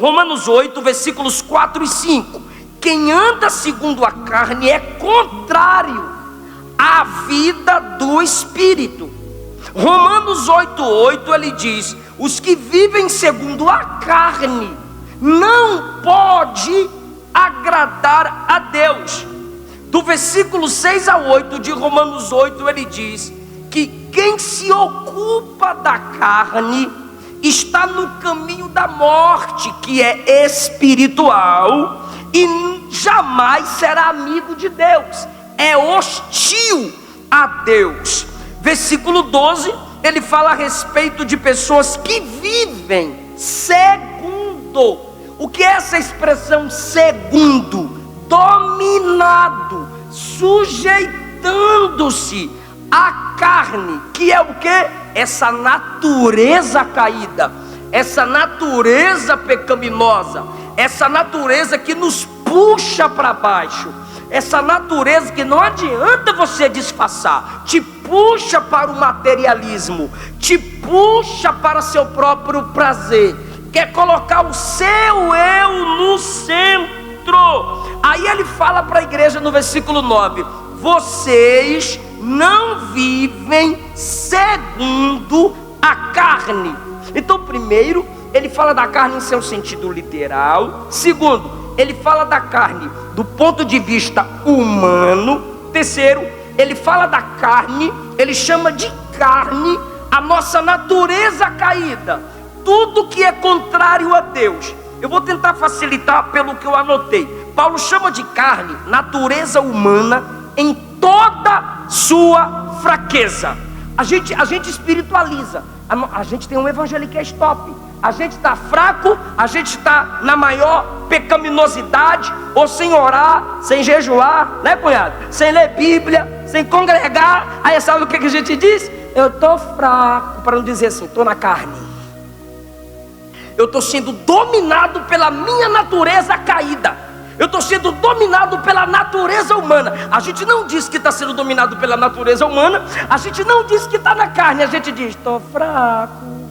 Romanos 8, versículos 4 e 5. Quem anda segundo a carne é contrário à vida do Espírito. Romanos 8:8 ele diz: os que vivem segundo a carne não pode agradar a Deus. Do versículo 6 a 8 de Romanos 8 ele diz que quem se ocupa da carne está no caminho da morte, que é espiritual, e jamais será amigo de Deus, é hostil a Deus. Versículo 12, ele fala a respeito de pessoas que vivem segundo. O que é essa expressão segundo? Dominado, sujeitando-se à carne, que é o que? Essa natureza caída, essa natureza pecaminosa, essa natureza que nos puxa para baixo, essa natureza que não adianta você disfarçar, te puxa para o materialismo, te puxa para seu próprio prazer, quer colocar o seu eu no centro. Aí ele fala para a igreja no versículo 9: vocês não vivem segundo a carne. Então, primeiro, ele fala da carne em seu sentido literal. Segundo, ele fala da carne do ponto de vista humano. Terceiro, ele fala da carne, ele chama de carne a nossa natureza caída, tudo que é contrário a Deus. Eu vou tentar facilitar pelo que eu anotei. Paulo chama de carne natureza humana em toda sua fraqueza. A gente espiritualiza. A gente tem um evangeliquez top. A gente está fraco, a gente está na maior pecaminosidade, ou sem orar, sem jejuar, né, cunhado? Sem ler Bíblia, sem congregar. Aí sabe o que a gente diz? Eu estou fraco, para não dizer assim, estou na carne. Eu estou sendo dominado pela minha natureza caída. Eu estou sendo dominado pela natureza humana. A gente não diz que está sendo dominado pela natureza humana. A gente não diz que está na carne. A gente diz, estou fraco.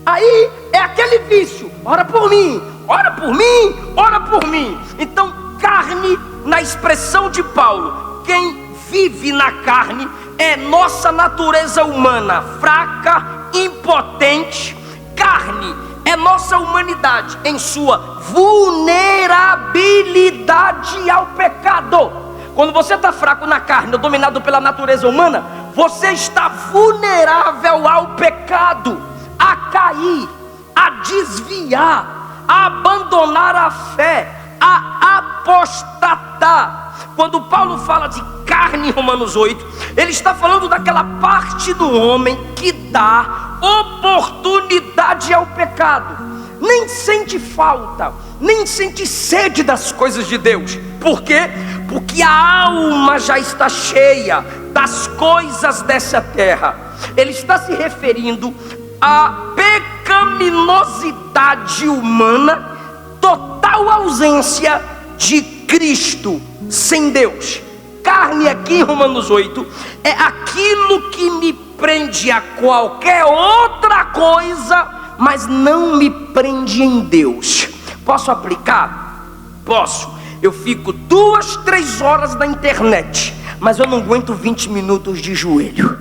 Aí é aquele vício, ora por mim, ora por mim, ora por mim. Então, carne, na expressão de Paulo, quem vive na carne é nossa natureza humana, fraca, impotente. Carne é nossa humanidade em sua vulnerabilidade ao pecado. Quando você está fraco na carne, dominado pela natureza humana, você está vulnerável ao pecado, a cair, a desviar, a abandonar a fé, a apostatar. Quando Paulo fala de carne em Romanos 8, ele está falando daquela parte do homem que dá oportunidade ao pecado, nem sente falta, nem sente sede das coisas de Deus. Por quê? Porque a alma já está cheia das coisas dessa terra. Ele está se referindo à pecaminosidade humana, total ausência de Cristo sem Deus. Carne aqui em Romanos 8 é aquilo que me prende a qualquer outra coisa, mas não me prende em Deus. Posso aplicar? Posso. Eu fico 2, 3 horas na internet, mas eu não aguento 20 minutos de joelho.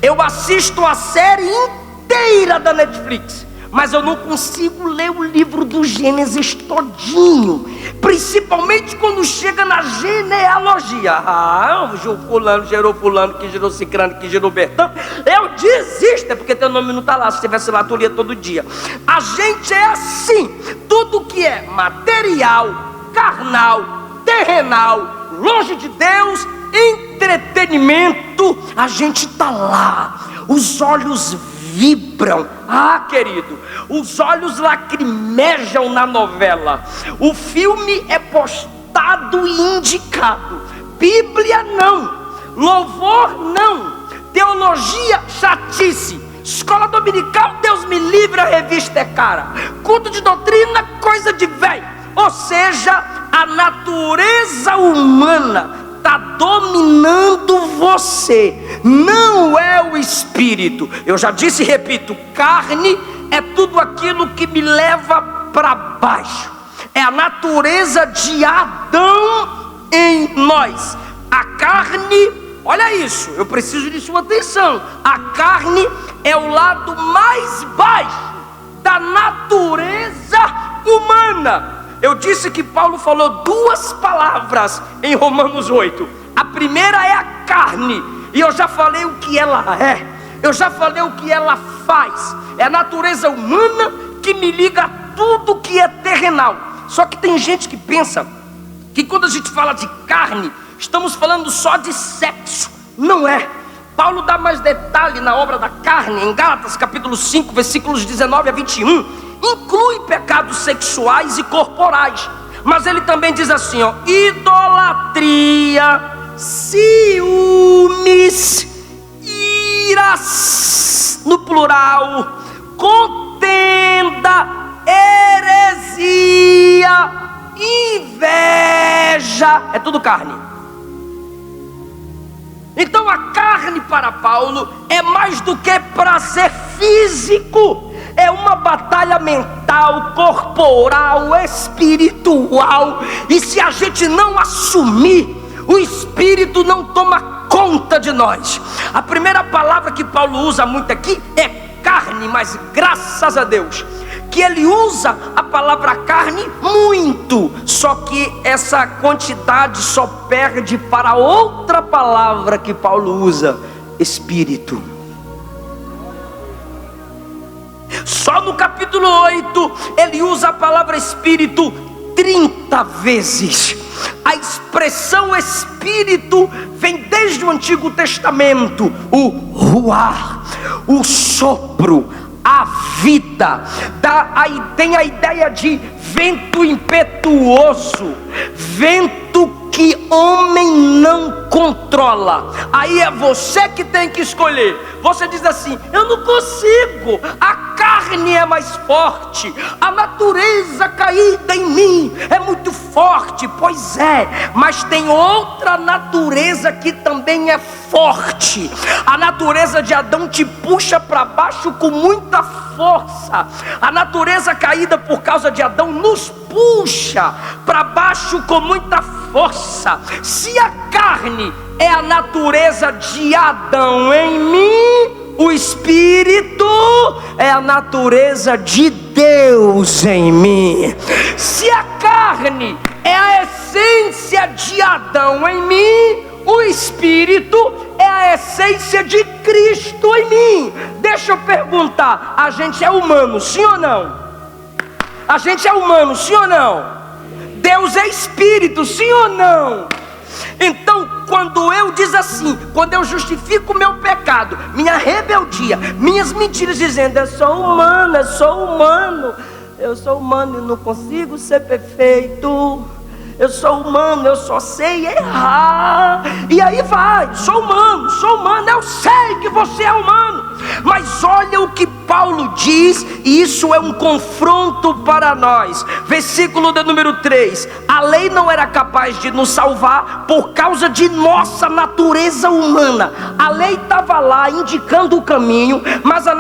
Eu assisto a série inteira da Netflix, mas eu não consigo ler o livro do Gênesis todinho, principalmente quando chega na genealogia. Fulano gerou fulano, que gerou cicrano, que gerou Bertão. Eu desisto, é porque teu nome não está lá. Se tivesse lá, tu lia todo dia. A gente é assim, tudo que é material, carnal, terrenal, longe de Deus, entretenimento, a gente está lá. Os olhos vibram, querido, os olhos lacrimejam na novela. O filme é postado e indicado. Bíblia não, louvor não, teologia chatice, escola dominical, Deus me livre, a revista é cara, culto de doutrina, coisa de velho. Ou seja, a natureza humana está dominando você, não é o espírito. Eu já disse e repito, carne é tudo aquilo que me leva para baixo. É a natureza de Adão em nós. A carne, olha isso, eu preciso de sua atenção. A carne é o lado mais baixo da natureza humana. Eu disse que Paulo falou duas palavras em Romanos 8. A primeira é a carne, e eu já falei o que ela é, eu já falei o que ela faz. É a natureza humana que me liga a tudo que é terrenal. Só que tem gente que pensa que quando a gente fala de carne, estamos falando só de sexo. Não é. Paulo dá mais detalhe na obra da carne, em Gálatas capítulo 5, versículos 19 a 21. Inclui pecados sexuais e corporais. Mas ele também diz assim, ó: idolatria, ciúmes, iras, no plural, contenda, heresia, inveja, é tudo carne. Então a carne para Paulo é mais do que prazer físico, é uma batalha mental, corporal, espiritual. E se a gente não assumir, o espírito não toma conta de nós. A primeira palavra que Paulo usa muito aqui é carne, mas graças a Deus que ele usa a palavra carne muito, só que essa quantidade só perde para outra palavra que Paulo usa: espírito. Só no capítulo 8 ele usa a palavra espírito 30 vezes. A expressão espírito vem desde o Antigo Testamento, o ruar, o sopro, a vida, tem a ideia de vento impetuoso, vento que homem não controla. Aí é você que tem que escolher. Você diz assim: eu não consigo, a carne é mais forte, a natureza caída em mim é muito forte. Pois é, mas tem outra natureza que também é forte. A natureza de Adão te puxa para baixo com muita força. A natureza caída por causa de Adão nos puxa para baixo com muita força. Se a carne é a natureza de Adão em mim, o espírito é a natureza de Deus em mim. Se a carne é a essência de Adão em mim, o espírito é a essência de Cristo em mim. Deixa eu perguntar: a gente é humano, sim ou não? A gente é humano, sim ou não? Deus é espírito, sim ou não? Então, quando eu diz assim, quando eu justifico o meu pecado, minha rebeldia, minhas mentiras, dizendo: eu sou humano, eu sou humano e não consigo ser perfeito, eu sou humano, eu só sei errar. E aí vai, sou humano, eu sei que você é humano. Mas olha o que Paulo diz, e isso é um confronto para nós. Versículo de número 3: a lei não era capaz de nos salvar por causa de nossa natureza humana. A lei estava lá indicando o caminho, mas a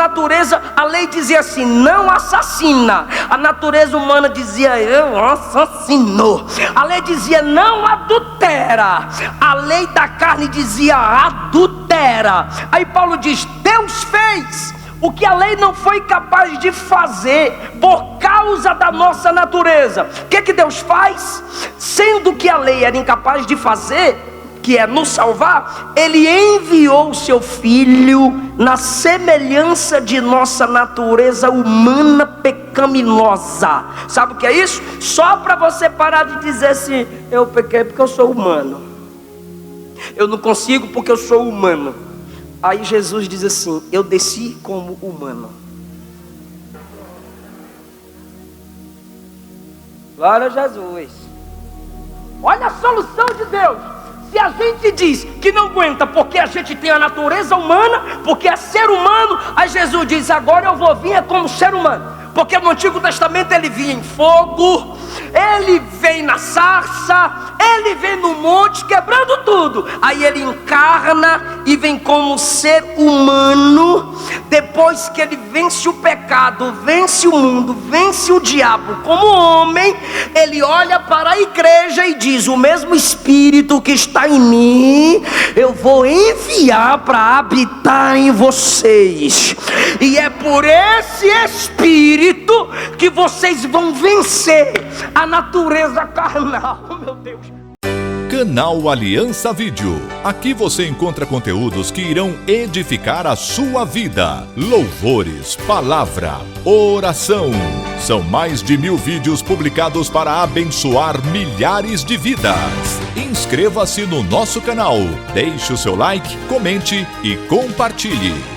lei dizia assim: não assassina. A natureza humana dizia: eu assassino. A lei dizia: não adultera. A lei da carne dizia: adultera. Aí Paulo diz: Deus fez o que a lei não foi capaz de fazer por causa da nossa natureza. O que Deus faz? Sendo que a lei era incapaz de fazer, que é nos salvar, Ele enviou o seu Filho na semelhança de nossa natureza humana pecaminosa. Sabe o que é isso? Só para você parar de dizer assim: eu pequei porque eu sou humano, eu não consigo porque eu sou humano. Aí Jesus diz assim: eu desci como humano. Glória a Jesus. Olha a solução de Deus. Se a gente diz que não aguenta porque a gente tem a natureza humana, porque é ser humano, aí Jesus diz: agora eu vou vir como ser humano. Porque no Antigo Testamento ele vinha em fogo, ele vem na sarça, ele vem no monte quebrando tudo. Aí ele encarna e vem como ser humano. Depois que ele vence o pecado, vence o mundo, vence o diabo como homem, ele olha para a igreja e diz: o mesmo Espírito que está em mim, eu vou enviar para habitar em vocês. E é por esse Espírito que vocês vão vencer a natureza carnal. Oh, meu Deus. Canal Aliança Vídeo. Aqui você encontra conteúdos que irão edificar a sua vida. Louvores, palavra, oração. São mais de 1000 vídeos publicados para abençoar milhares de vidas. Inscreva-se no nosso canal, deixe o seu like, comente e compartilhe.